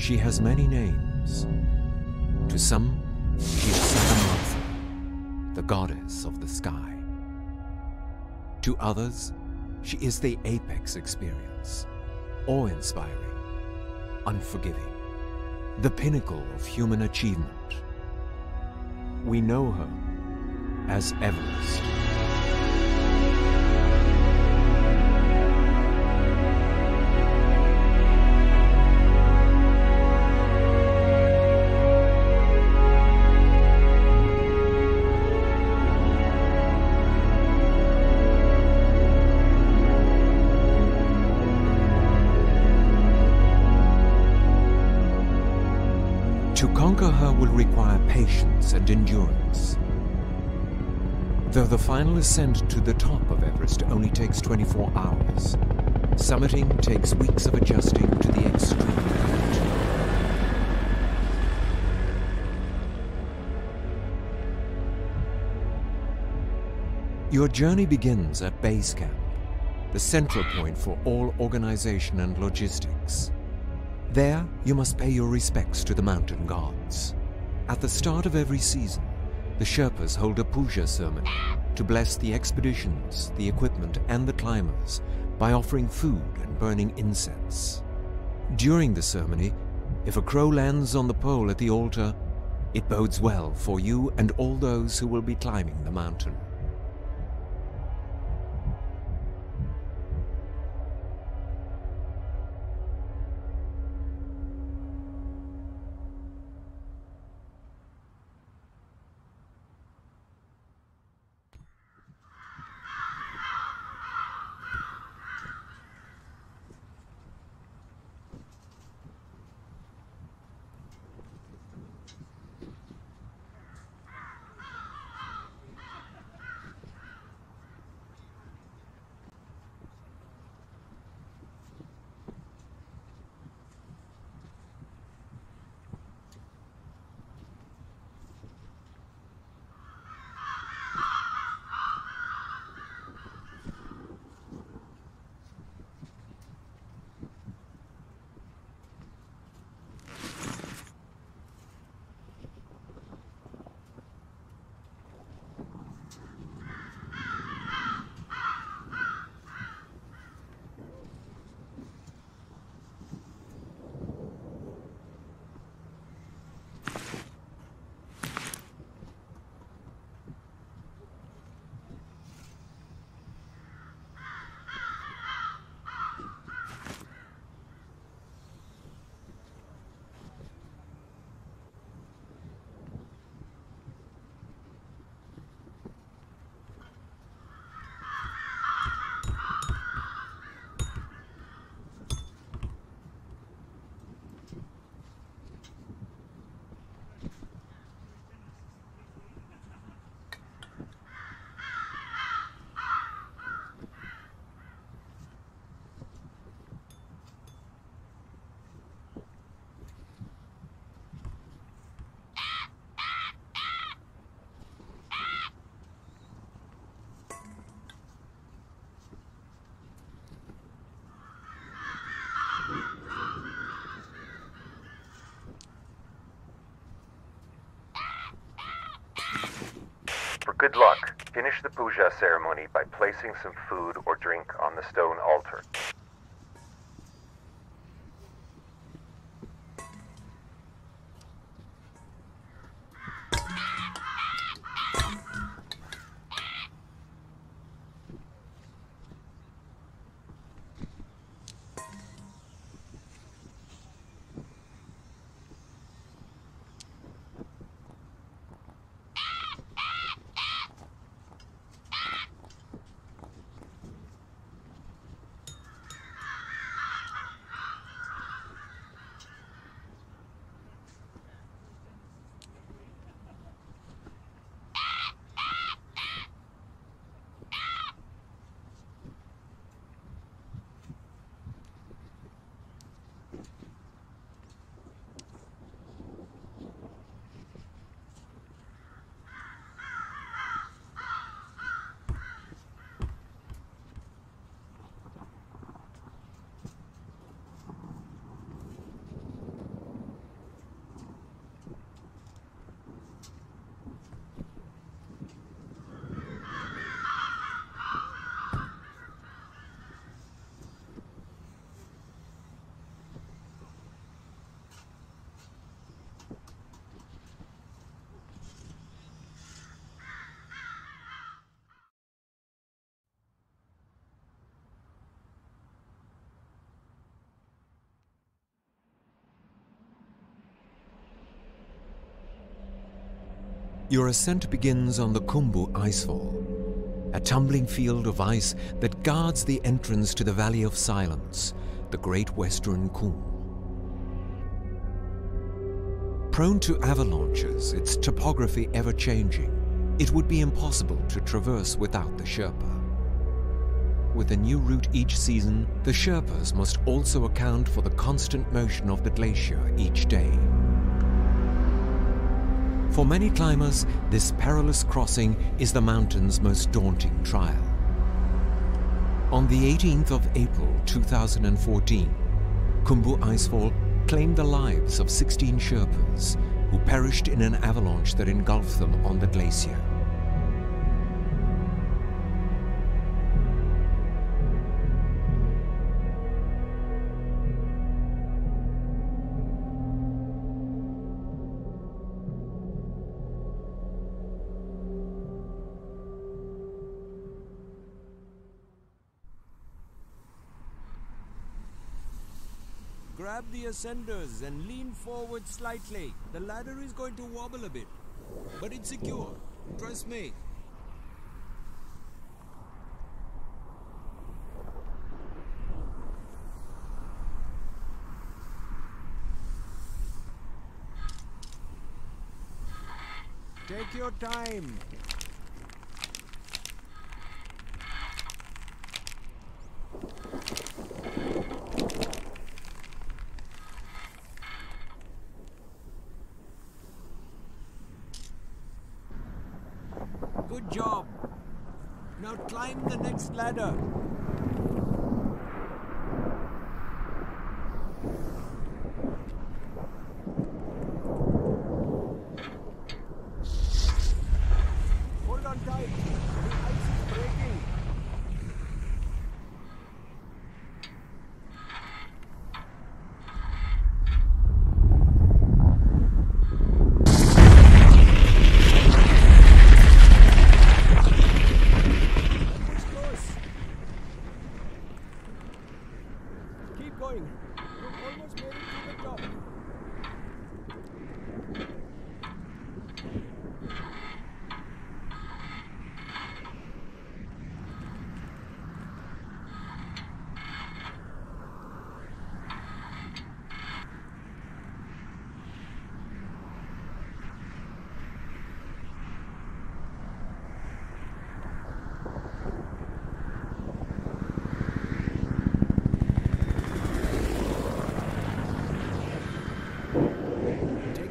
She has many names. To some, she is Martha, the goddess of the sky. To others, she is the apex experience, awe-inspiring, unforgiving, the pinnacle of human achievement. We know her as Everest. To conquer her will require patience and endurance. Though the final ascent to the top of Everest only takes 24 hours, summiting takes weeks of adjusting to the extreme height. Your journey begins at base camp, the central point for all organization and logistics. There, you must pay your respects to the mountain gods. At the start of every season, the Sherpas hold a puja ceremony to bless the expeditions, the equipment, and the climbers by offering food and burning incense. During the ceremony, if a crow lands on the pole at the altar, it bodes well for you and all those who will be climbing the mountain. Good luck. Finish the puja ceremony by placing some food or drink on the stone altar. Your ascent begins on the Khumbu Icefall, a tumbling field of ice that guards the entrance to the Valley of Silence, the Great Western Khum. Prone to avalanches, its topography ever-changing, it would be impossible to traverse without the Sherpa. With a new route each season, the Sherpas must also account for the constant motion of the glacier each day. For many climbers, this perilous crossing is the mountain's most daunting trial. On the 18th of April 2014, Khumbu Icefall claimed the lives of 16 Sherpas who perished in an avalanche that engulfed them on the glacier. Grab the ascenders and lean forward slightly. The ladder is going to wobble a bit, but it's secure. Trust me. Take your time. Good job. Now climb the next ladder. Hold on tight. The ice is breaking. Going. You've almost made it to the top.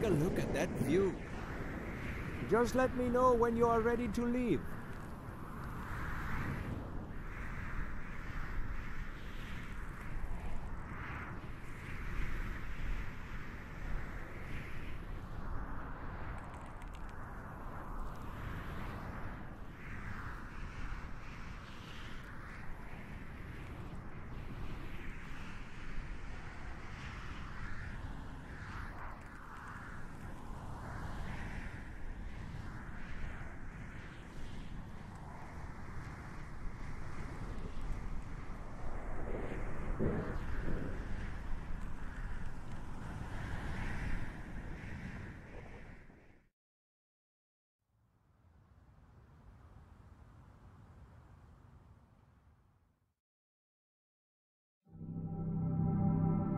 Look at that view. Just let me know when you are ready to leave.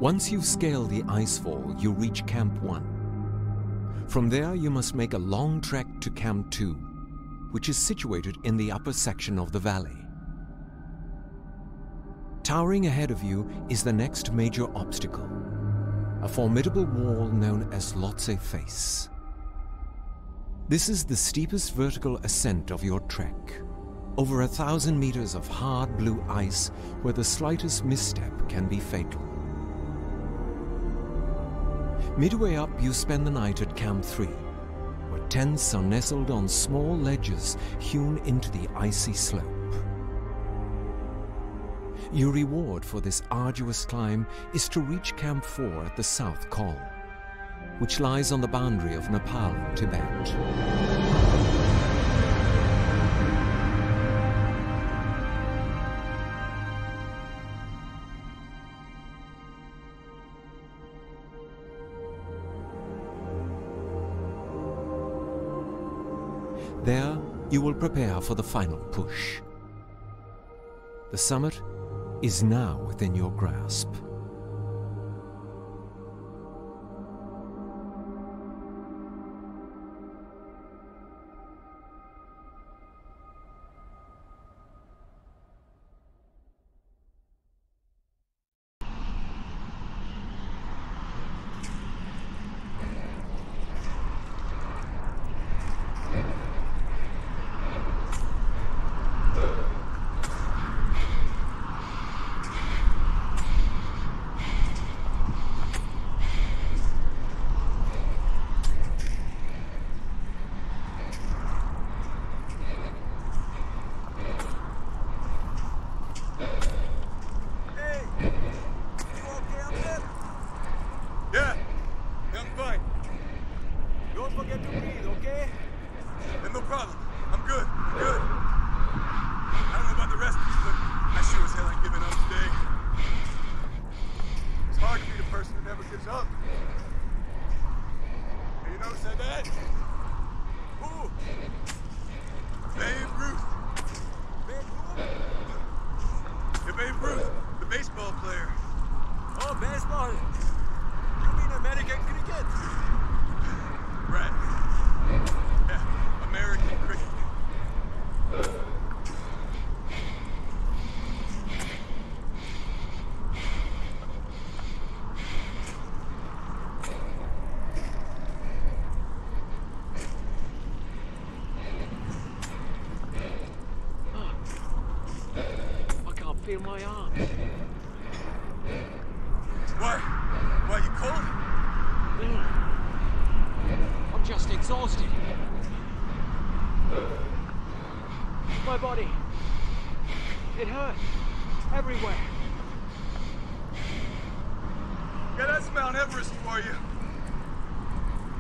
Once you've scaled the icefall, you reach Camp 1. From there, you must make a long trek to Camp 2, which is situated in the upper section of the valley. Towering ahead of you is the next major obstacle, a formidable wall known as Lhotse Face. This is the steepest vertical ascent of your trek, over 1,000 meters of hard blue ice where the slightest misstep can be fatal. Midway up, you spend the night at Camp 3, where tents are nestled on small ledges hewn into the icy slope. Your reward for this arduous climb is to reach Camp 4 at the South Col, which lies on the boundary of Nepal and Tibet. There, you will prepare for the final push. The summit is now within your grasp. Feel my arms. Why you cold? I'm just exhausted. My body. It hurts. Everywhere. Yeah, that's Mount Everest for you.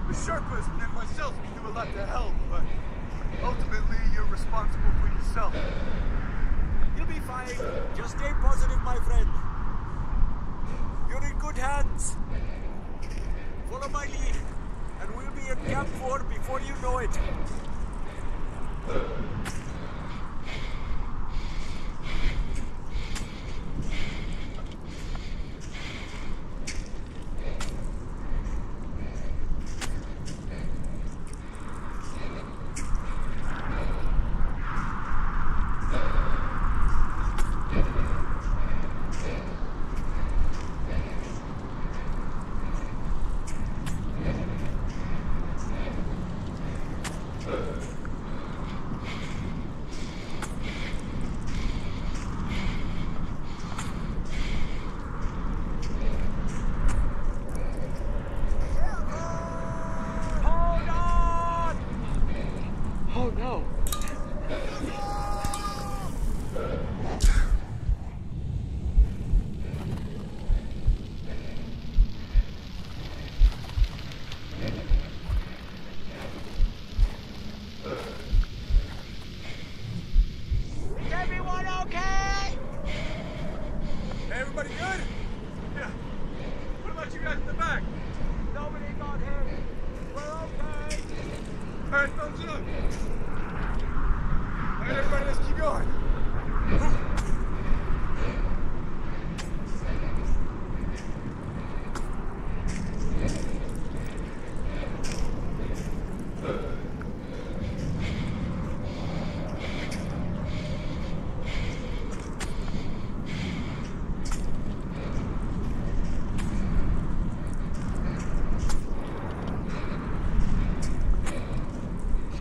The Sherpas and myself can do a lot to help, but ultimately you're responsible for yourself. You'll be fine. Just stay positive, my friend. You're in good hands. Follow my lead, and we'll be at Camp 4 before you know it.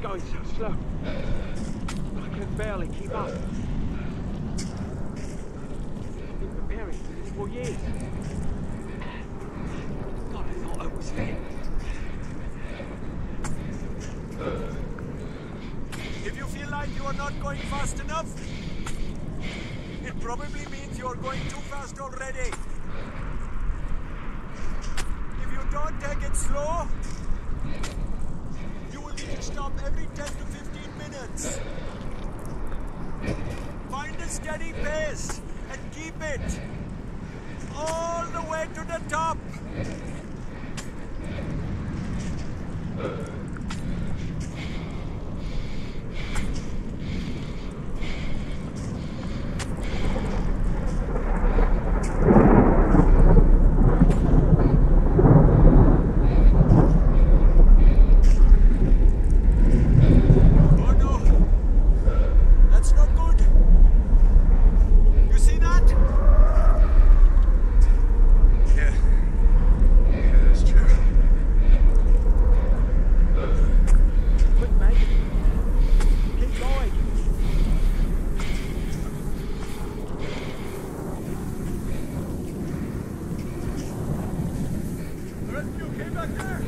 Going so slow. I can barely keep up. I've been preparing for this for years. God, I thought I was fit. If you feel like you are not going fast enough, it probably means you are going too fast already. If you don't take it slow, stop every 10 to 15 minutes. Find a steady pace and keep it all the way to the top. back there?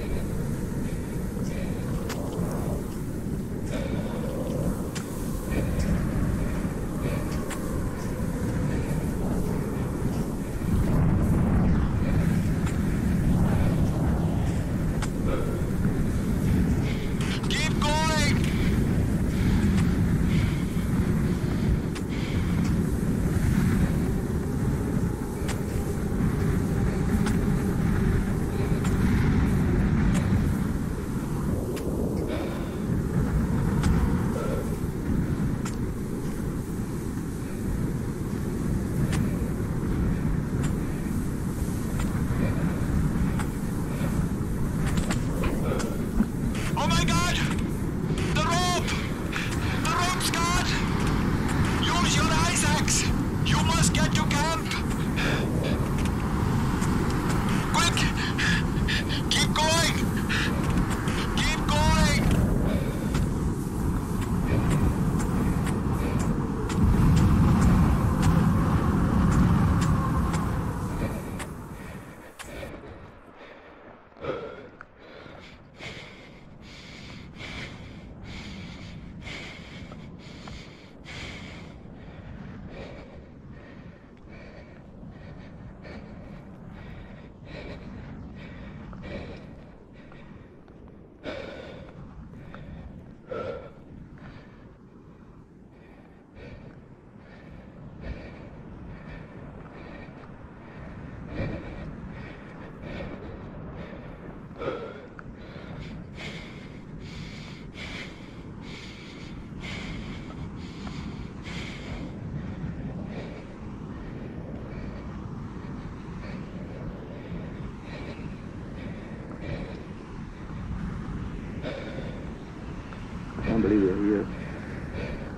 I can't believe we're here.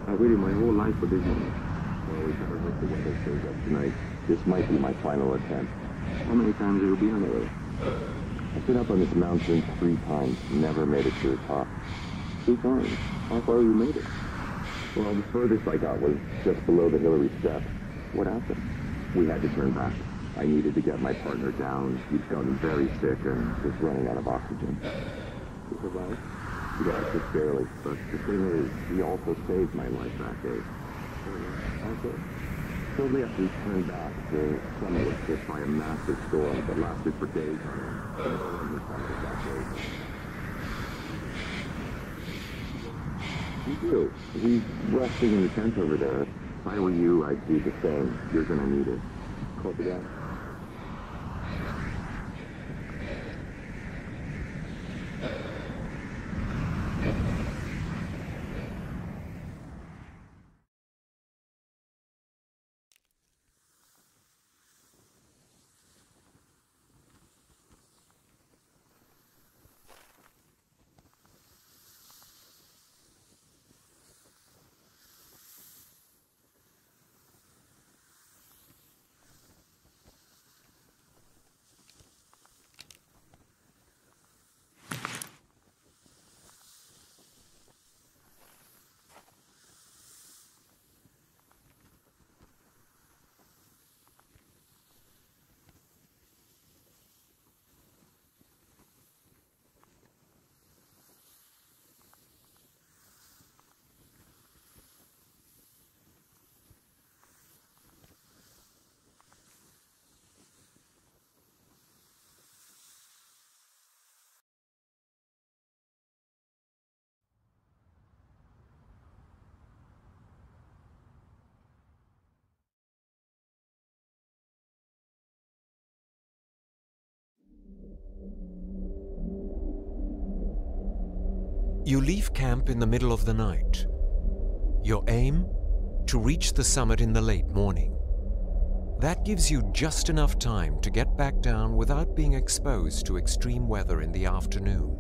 I've waited my whole life for this moment. Well, we better hope the weather shows up tonight. This might be my final attempt. How many times have you been on the road? I've been up on this mountain 3 times, never made it to the top. 3 times? How far have you made it? Well, the furthest I got was just below the Hillary Step. What happened? We had to turn back. I needed to get my partner down. He'd gotten very sick and was running out of oxygen. You survived? Yeah, just barely. But the thing is, he also saved my life that day. Okay. Shortly after we turned back, the summit was hit by a massive storm that lasted for days on end. No one recovered that day. You do. He's resting in the tent over there. If I were you, I'd do the same. You're gonna need it. Copy that. You leave camp in the middle of the night. Your aim? To reach the summit in the late morning. That gives you just enough time to get back down without being exposed to extreme weather in the afternoon.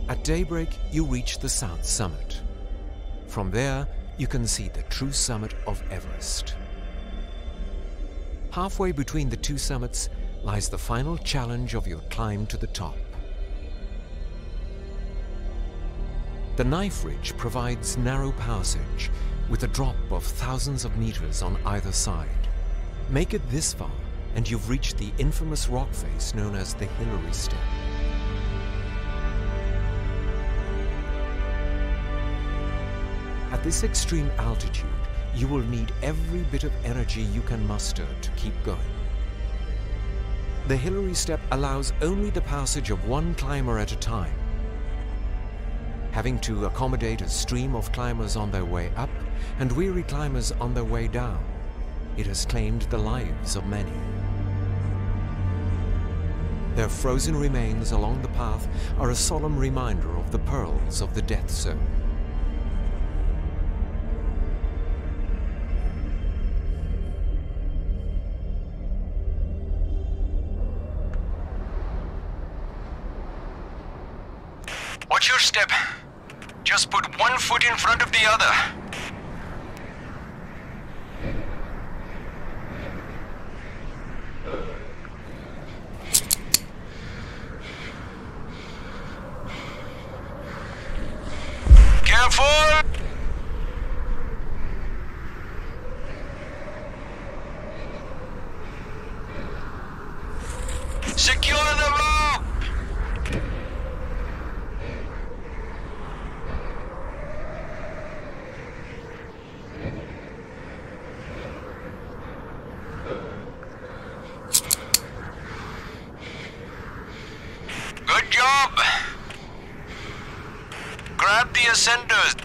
At daybreak, you reach the South Summit. From there, you can see the true summit of Everest. Halfway between the 2 summits lies the final challenge of your climb to the top. The knife ridge provides narrow passage with a drop of thousands of meters on either side. Make it this far and you've reached the infamous rock face known as the Hillary Step. At this extreme altitude, you will need every bit of energy you can muster to keep going. The Hillary Step allows only the passage of one climber at a time. Having to accommodate a stream of climbers on their way up and weary climbers on their way down, it has claimed the lives of many. Their frozen remains along the path are a solemn reminder of the perils of the death zone. Watch your step. Just put one foot in front of the other. Careful! Secure the rope! Good job! Grab the ascenders.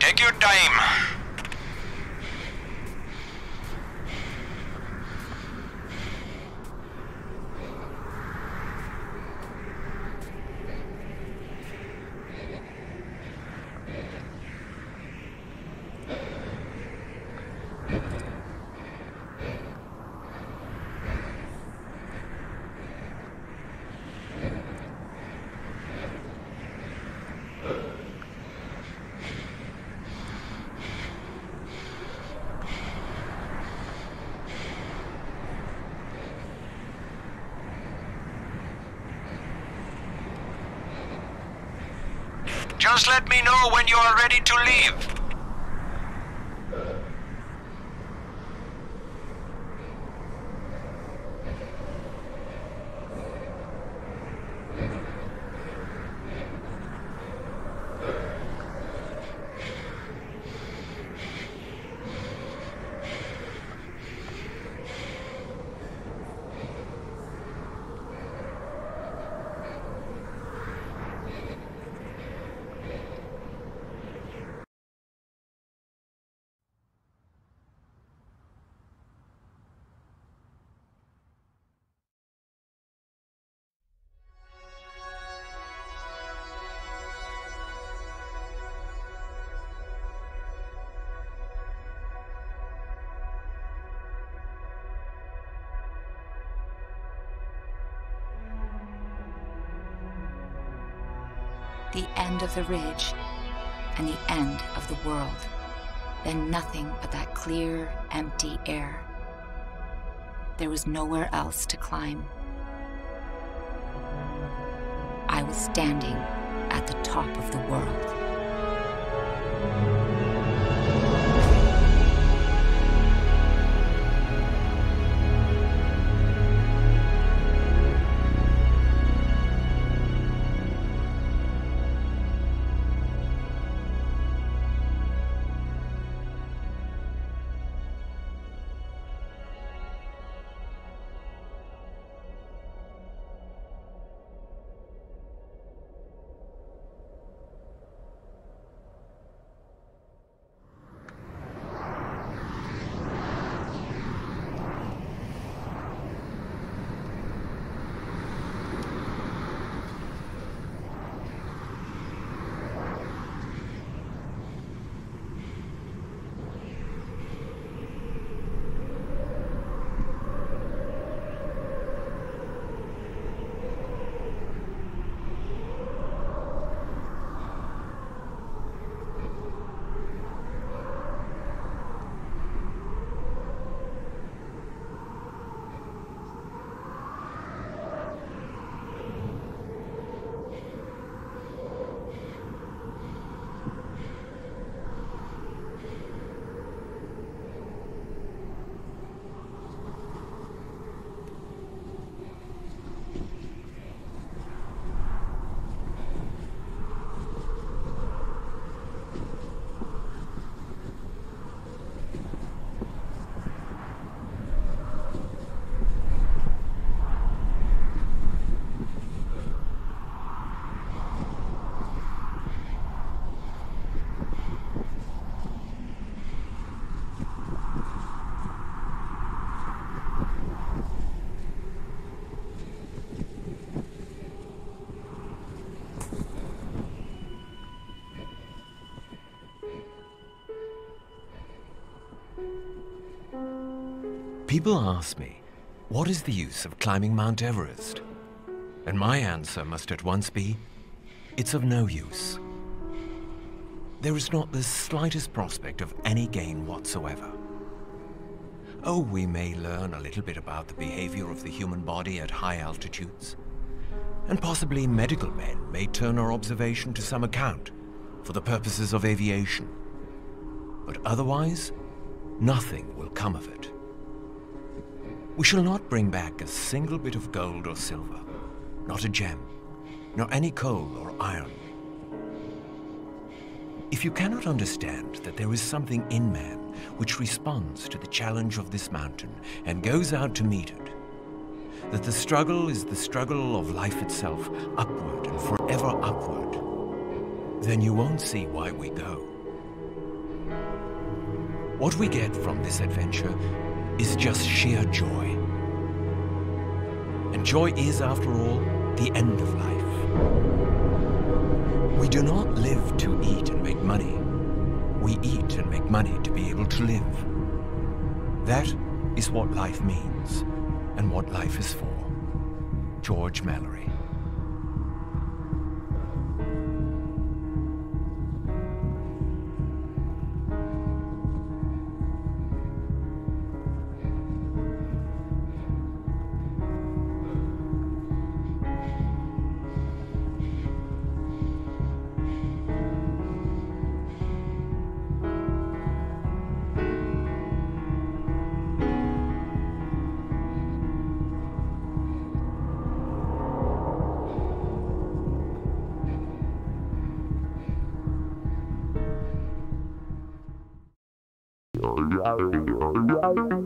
Take your time. Just let me know when you are ready to leave. The end of the ridge, and the end of the world. Then nothing but that clear, empty air. There was nowhere else to climb. I was standing at the top of the world. People ask me, what is the use of climbing Mount Everest? And my answer must at once be, it's of no use. There is not the slightest prospect of any gain whatsoever. Oh, we may learn a little bit about the behavior of the human body at high altitudes. And possibly medical men may turn our observation to some account for the purposes of aviation. But otherwise, nothing will come of it. We shall not bring back a single bit of gold or silver, not a gem, nor any coal or iron. If you cannot understand that there is something in man which responds to the challenge of this mountain and goes out to meet it, that the struggle is the struggle of life itself, upward and forever upward, then you won't see why we go. What we get from this adventure is just sheer joy. And joy is, after all, the end of life. We do not live to eat and make money. We eat and make money to be able to live. That is what life means, and what life is for. George Mallory. Yeah.